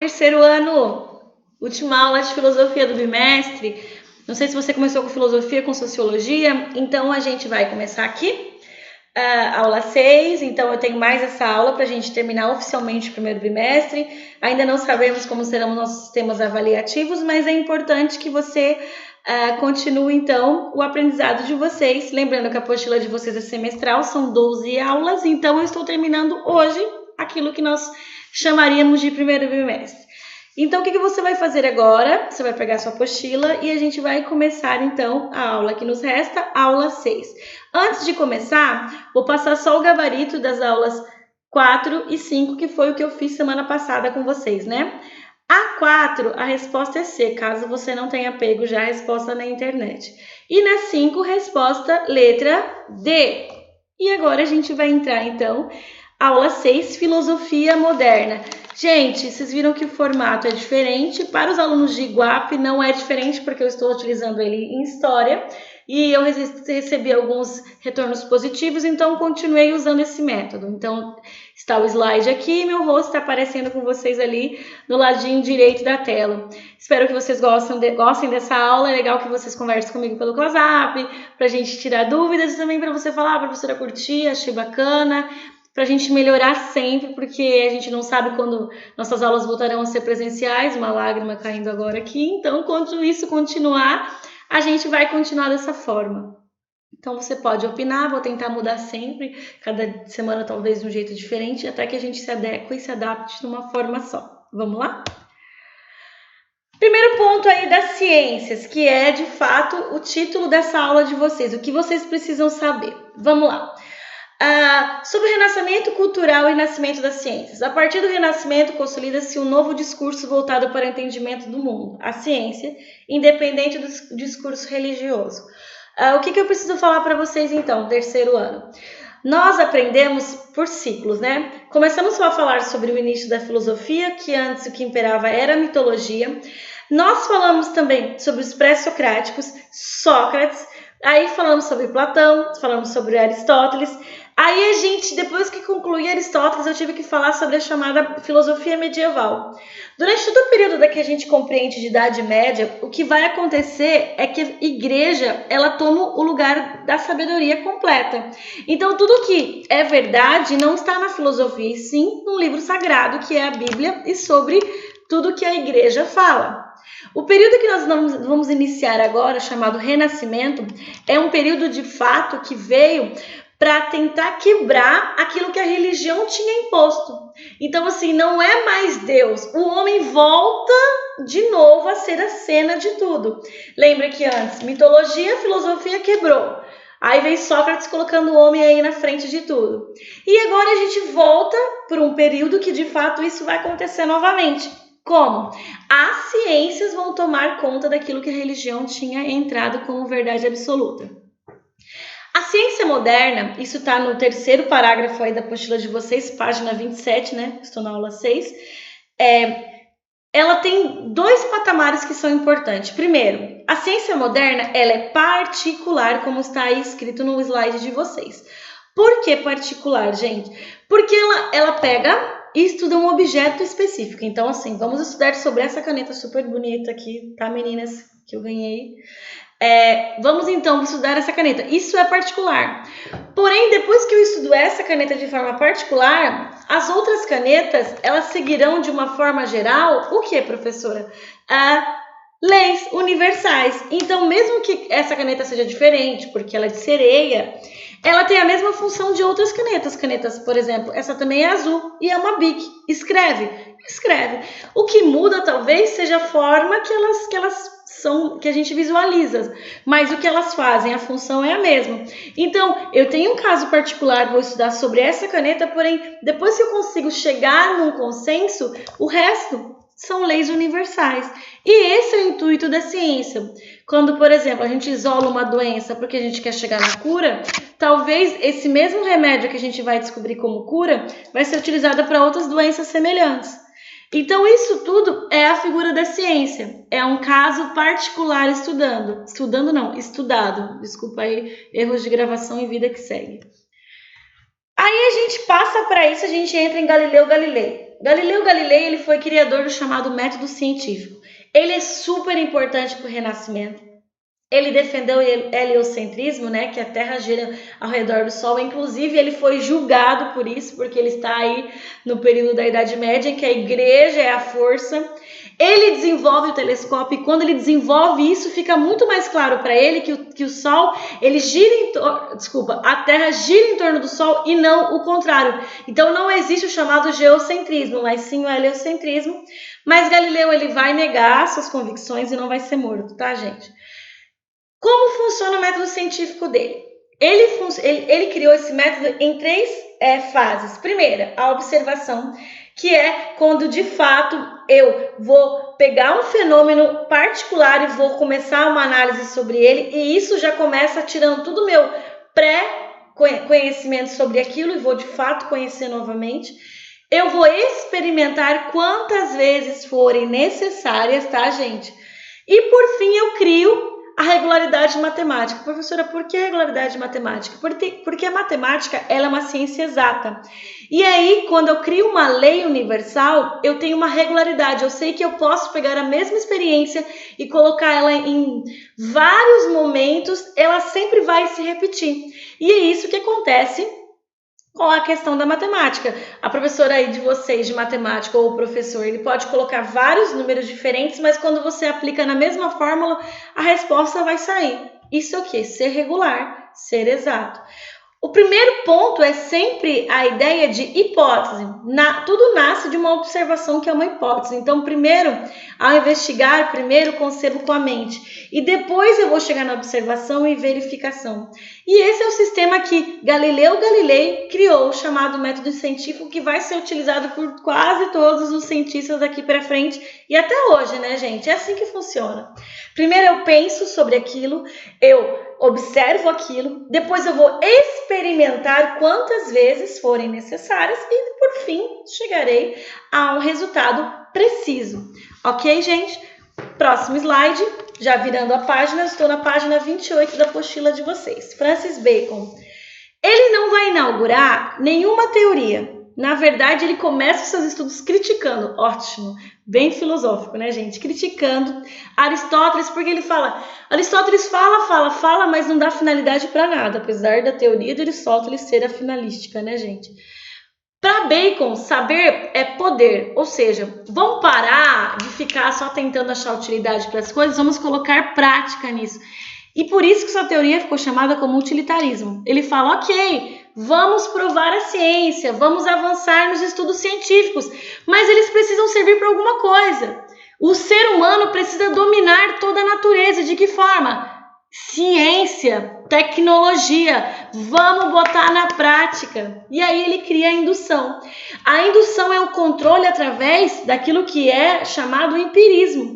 Terceiro ano, última aula de filosofia do bimestre. Não sei se você começou com filosofia, com sociologia, então a gente vai começar aqui, aula 6. Então eu tenho mais essa aula para a gente terminar oficialmente o primeiro bimestre. Ainda não sabemos como serão nossos sistemas avaliativos, mas é importante que você continue então o aprendizado de vocês. Lembrando que a apostila de vocês é semestral, são 12 aulas, então eu estou terminando hoje aquilo que nós chamaríamos de primeiro bimestre. Então, o que você vai fazer agora? Você vai pegar sua apostila e a gente vai começar, então, a aula que nos resta, aula 6. Antes de começar, vou passar só o gabarito das aulas 4 e 5, que foi o que eu fiz semana passada com vocês, né? A 4, a resposta é C, caso você não tenha pego já a resposta na internet. E na 5, resposta letra D. E agora a gente vai entrar, então, aula 6, filosofia moderna. Gente, vocês viram que o formato é diferente. Para os alunos de Iguape não é diferente, porque eu estou utilizando ele em História. E eu recebi alguns retornos positivos, então continuei usando esse método. Então, está o slide aqui e meu rosto está aparecendo com vocês ali no ladinho direito da tela. Espero que vocês gostem dessa aula. É legal que vocês conversem comigo pelo WhatsApp, para a gente tirar dúvidas e também para você falar, professora, curti, achei bacana, para a gente melhorar sempre, porque a gente não sabe quando nossas aulas voltarão a ser presenciais, uma lágrima caindo agora aqui. Então, quando isso continuar, a gente vai continuar dessa forma. Então, você pode opinar, vou tentar mudar sempre, cada semana talvez de um jeito diferente, até que a gente se adeque e se adapte de uma forma só. Vamos lá? Primeiro ponto aí das ciências, que é, de fato, o título dessa aula de vocês, o que vocês precisam saber. Vamos lá. Sobre o renascimento cultural e nascimento das ciências. A partir do Renascimento, consolida-se um novo discurso voltado para o entendimento do mundo, a ciência, independente do discurso religioso. O que eu preciso falar para vocês, então, terceiro ano? Nós aprendemos por ciclos, né? Começamos a falar sobre o início da filosofia, que antes o que imperava era a mitologia. Nós falamos também sobre os pré-socráticos, Sócrates. Aí falamos sobre Platão, falamos sobre Aristóteles. Aí a gente, depois que concluí Aristóteles, eu tive que falar sobre a chamada filosofia medieval. Durante todo o período da que a gente compreende de Idade Média, o que vai acontecer é que a igreja, ela toma o lugar da sabedoria completa. Então, tudo que é verdade não está na filosofia, e sim num livro sagrado, que é a Bíblia, e sobre tudo que a igreja fala. O período que nós vamos iniciar agora, chamado Renascimento, é um período de fato que veio para tentar quebrar aquilo que a religião tinha imposto. Então, assim, não é mais Deus. O homem volta de novo a ser a cena de tudo. Lembra que antes, mitologia, filosofia quebrou. Aí vem Sócrates colocando o homem aí na frente de tudo. E agora a gente volta por um período que, de fato, isso vai acontecer novamente. Como? As ciências vão tomar conta daquilo que a religião tinha entrado como verdade absoluta. A ciência moderna, isso está no terceiro parágrafo aí da apostila de vocês, página 27, né? Estou na aula 6. Ela tem dois patamares que são importantes. Primeiro, a ciência moderna, ela é particular, como está aí escrito no slide de vocês. Por que particular, gente? Porque ela pega e estuda um objeto específico. Então, assim, vamos estudar sobre essa caneta super bonita aqui, tá, meninas? Que eu ganhei. Vamos então estudar essa caneta. Isso é particular. Porém, depois que eu estudo essa caneta de forma particular, as outras canetas, elas seguirão de uma forma geral, o que, professora? Leis universais. Então, mesmo que essa caneta seja diferente, porque ela é de sereia, ela tem a mesma função de outras canetas. Canetas, por exemplo, essa também é azul e é uma Bic. Escreve. O que muda, talvez, seja a forma que a gente visualiza, mas o que elas fazem, a função é a mesma. Então, eu tenho um caso particular, vou estudar sobre essa caneta, porém, depois que eu consigo chegar num consenso, o resto são leis universais. E esse é o intuito da ciência. Quando, por exemplo, a gente isola uma doença porque a gente quer chegar na cura, talvez esse mesmo remédio que a gente vai descobrir como cura vai ser utilizado para outras doenças semelhantes. Então, isso tudo é a figura da ciência. É um caso particular estudado. Desculpa aí, erros de gravação e vida que segue. Aí a gente passa para isso, a gente entra em Galileu Galilei. Galileu Galilei ele foi criador do chamado método científico. Ele é super importante para o Renascimento. Ele defendeu o heliocentrismo, né, que a Terra gira ao redor do Sol. Inclusive, ele foi julgado por isso, porque ele está aí no período da Idade Média, em que a igreja é a força. Ele desenvolve o telescópio e quando ele desenvolve isso, fica muito mais claro para ele que o Sol, ele gira em torno, a Terra gira em torno do Sol e não o contrário. Então, não existe o chamado geocentrismo, mas sim o heliocentrismo. Mas Galileu, ele vai negar suas convicções e não vai ser morto, tá, gente? Como funciona o método científico dele? Ele criou esse método em três fases. Primeira, a observação, que é quando de fato eu vou pegar um fenômeno particular e vou começar uma análise sobre ele, e isso já começa tirando todo o meu pré-conhecimento sobre aquilo e vou de fato conhecer novamente. Eu vou experimentar quantas vezes forem necessárias, tá, gente? E por fim eu crio a regularidade matemática. Professora, por que a regularidade matemática? Porque a matemática ela é uma ciência exata. E aí, quando eu crio uma lei universal, eu tenho uma regularidade. Eu sei que eu posso pegar a mesma experiência e colocar ela em vários momentos, ela sempre vai se repetir. E é isso que acontece com a questão da matemática. A professora aí de vocês de matemática ou o professor, ele pode colocar vários números diferentes, mas quando você aplica na mesma fórmula, a resposta vai sair. Isso é o quê? Ser regular, ser exato. O primeiro ponto é sempre a ideia de hipótese. Tudo nasce de uma observação que é uma hipótese. Então, primeiro, ao investigar, primeiro concebo com a mente. E depois eu vou chegar na observação e verificação. E esse é o sistema que Galileu Galilei criou, chamado método científico, que vai ser utilizado por quase todos os cientistas daqui para frente. E até hoje, né, gente? É assim que funciona. Primeiro eu penso sobre aquilo, eu observo aquilo, depois eu vou experimentar quantas vezes forem necessárias e, por fim, chegarei a um resultado preciso. Ok, gente? Próximo slide, já virando a página, estou na página 28 da apostila de vocês. Francis Bacon. Ele não vai inaugurar nenhuma teoria. Na verdade, ele começa os seus estudos criticando. Ótimo, bem filosófico, né, gente? Criticando Aristóteles, porque ele fala... Aristóteles fala, mas não dá finalidade para nada, apesar da teoria de Aristóteles ser a finalística, né, gente? Para Bacon, saber é poder, ou seja, vamos parar de ficar só tentando achar utilidade para as coisas, vamos colocar prática nisso. E por isso que sua teoria ficou chamada como utilitarismo. Ele fala, ok, vamos provar a ciência, vamos avançar nos estudos científicos, mas eles precisam servir para alguma coisa. O ser humano precisa dominar toda a natureza. De que forma? Ciência, tecnologia, vamos botar na prática. E aí ele cria a indução. A indução é o controle através daquilo que é chamado empirismo.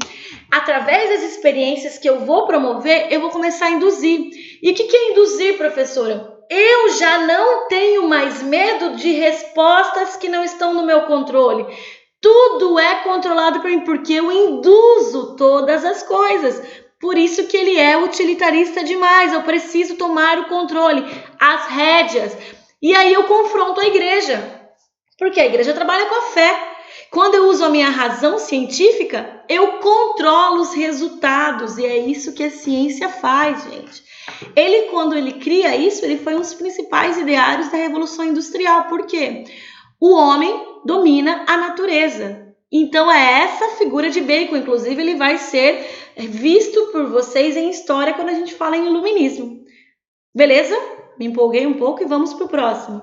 Através das experiências que eu vou promover, eu vou começar a induzir. E o que é induzir, professora? Eu já não tenho mais medo de respostas que não estão no meu controle. Tudo é controlado por mim, porque eu induzo todas as coisas. Por isso que ele é utilitarista demais. Eu preciso tomar o controle, as rédeas. E aí eu confronto a igreja. Porque a igreja trabalha com a fé. Quando eu uso a minha razão científica, eu controlo os resultados. E é isso que a ciência faz, gente. Ele, quando ele cria isso, ele foi um dos principais ideários da Revolução Industrial. Por quê? O homem domina a natureza. Então é essa figura de Bacon, inclusive ele vai ser visto por vocês em história quando a gente fala em iluminismo. Beleza? Me empolguei um pouco e vamos para o próximo.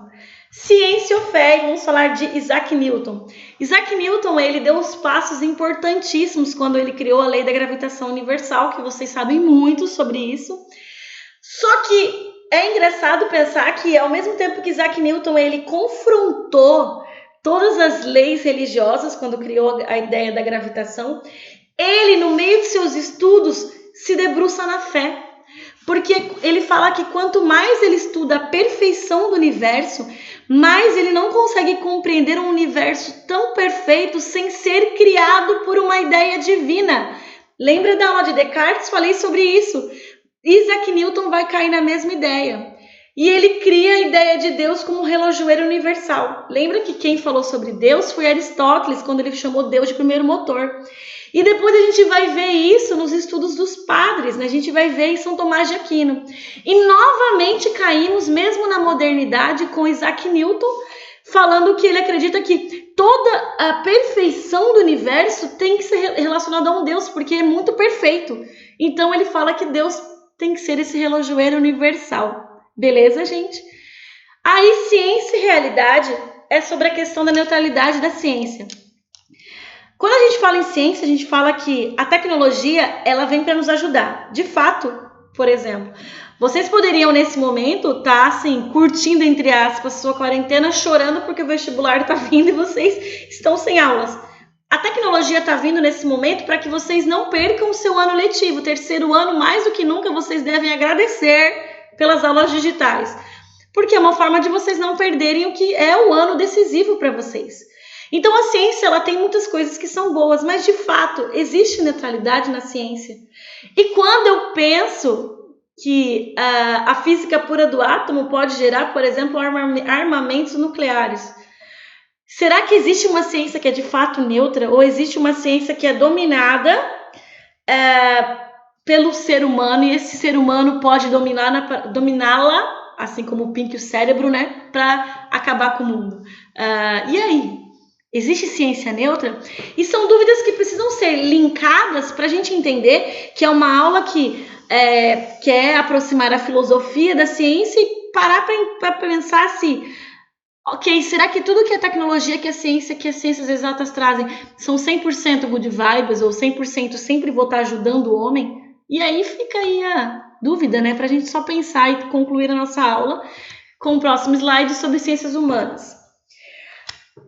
Ciência ou fé, e vamos falar de Isaac Newton. Isaac Newton, ele deu uns passos importantíssimos quando ele criou a lei da gravitação universal, que vocês sabem muito sobre isso. Só que é engraçado pensar que ao mesmo tempo que Isaac Newton ele confrontou todas as leis religiosas quando criou a ideia da gravitação, ele no meio de seus estudos se debruça na fé. Porque ele fala que quanto mais ele estuda a perfeição do universo, mais ele não consegue compreender um universo tão perfeito sem ser criado por uma ideia divina. Lembra da aula de Descartes? Falei sobre isso. Isaac Newton vai cair na mesma ideia. E ele cria a ideia de Deus como um relojoeiro universal. Lembra que quem falou sobre Deus foi Aristóteles, quando ele chamou Deus de primeiro motor. E depois a gente vai ver isso nos estudos dos padres, né? A gente vai ver em São Tomás de Aquino. E novamente caímos, mesmo na modernidade, com Isaac Newton, falando que ele acredita que toda a perfeição do universo tem que ser relacionada a um Deus, porque é muito perfeito. Então ele fala que Deus tem que ser esse relojoeiro universal. Beleza, gente? Aí, ciência e realidade é sobre a questão da neutralidade da ciência. Quando a gente fala em ciência, a gente fala que a tecnologia, ela vem para nos ajudar. De fato, por exemplo, vocês poderiam nesse momento estar assim, curtindo, entre aspas, sua quarentena, chorando porque o vestibular está vindo e vocês estão sem aulas. A tecnologia está vindo nesse momento para que vocês não percam o seu ano letivo. O terceiro ano, mais do que nunca, vocês devem agradecer pelas aulas digitais, porque é uma forma de vocês não perderem o que é o ano decisivo para vocês. Então a ciência, ela tem muitas coisas que são boas, mas de fato existe neutralidade na ciência. E quando eu penso que a física pura do átomo pode gerar, por exemplo, armamentos nucleares, será que existe uma ciência que é de fato neutra, ou existe uma ciência que é dominada pelo ser humano, e esse ser humano pode dominá-la, assim como o Pink e o cérebro, né, para acabar com o mundo? E aí? Existe ciência neutra? E são dúvidas que precisam ser linkadas para a gente entender que é uma aula que quer aproximar a filosofia da ciência e parar para pensar se, ok, será que tudo que é tecnologia, que é ciência, que as ciências exatas trazem, são 100% good vibes ou 100% sempre vou estar ajudando o homem? E aí fica aí a dúvida, né? Para a gente só pensar e concluir a nossa aula com o próximo slide sobre ciências humanas.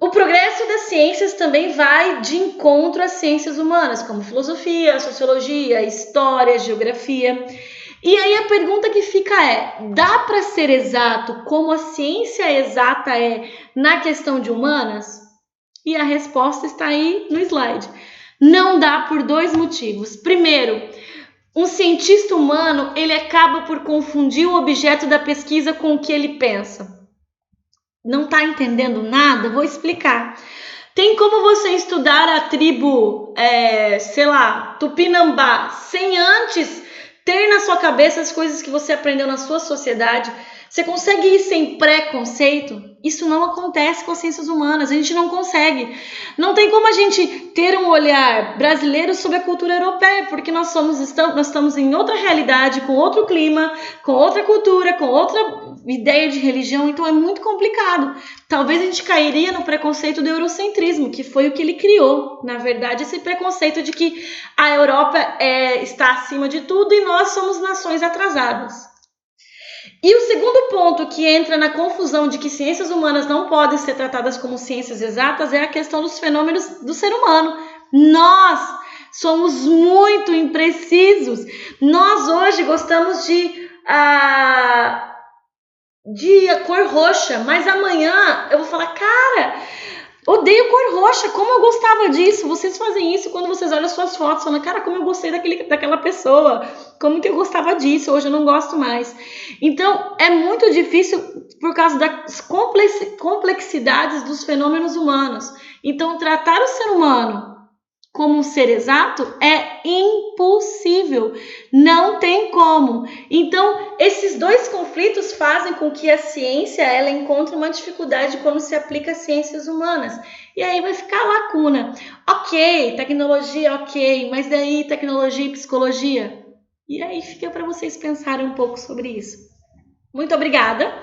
O progresso das ciências também vai de encontro às ciências humanas, como filosofia, sociologia, história, geografia. E aí a pergunta que fica é, dá para ser exato como a ciência exata é na questão de humanas? E a resposta está aí no slide. Não dá por dois motivos. Primeiro, um cientista humano, ele acaba por confundir o objeto da pesquisa com o que ele pensa. Não está entendendo nada? Vou explicar. Tem como você estudar a tribo, sei lá, Tupinambá, sem antes ter na sua cabeça as coisas que você aprendeu na sua sociedade? Você consegue ir sem preconceito? Isso não acontece com as ciências humanas, a gente não consegue. Não tem como a gente ter um olhar brasileiro sobre a cultura europeia, porque nós estamos em outra realidade, com outro clima, com outra cultura, com outra ideia de religião, então é muito complicado. Talvez a gente cairia no preconceito do eurocentrismo, que foi o que ele criou. Na verdade, esse preconceito de que a Europa está acima de tudo e nós somos nações atrasadas. E o segundo ponto que entra na confusão de que ciências humanas não podem ser tratadas como ciências exatas é a questão dos fenômenos do ser humano. Nós somos muito imprecisos. Nós hoje gostamos de cor roxa, mas amanhã eu vou falar, cara, odeio cor roxa, como eu gostava disso. Vocês fazem isso quando vocês olham suas fotos, falando, cara, como eu gostei daquela pessoa, como que eu gostava disso, hoje eu não gosto mais. Então, é muito difícil por causa das complexidades dos fenômenos humanos. Então, tratar o ser humano como um ser exato é impossível, não tem como. Então, esses dois conflitos fazem com que a ciência ela encontre uma dificuldade quando se aplica às ciências humanas. E aí vai ficar a lacuna. Ok, tecnologia, ok, mas daí tecnologia e psicologia? E aí fica para vocês pensarem um pouco sobre isso. Muito obrigada.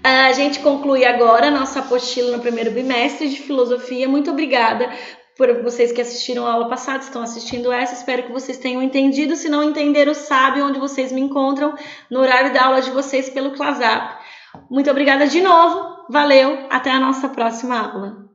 A gente conclui agora a nossa apostila no primeiro bimestre de filosofia. Muito obrigada por vocês que assistiram a aula passada, estão assistindo essa. Espero que vocês tenham entendido. Se não entenderam, sabe onde vocês me encontram no horário da aula de vocês pelo ClassUp. Muito obrigada de novo. Valeu. Até a nossa próxima aula.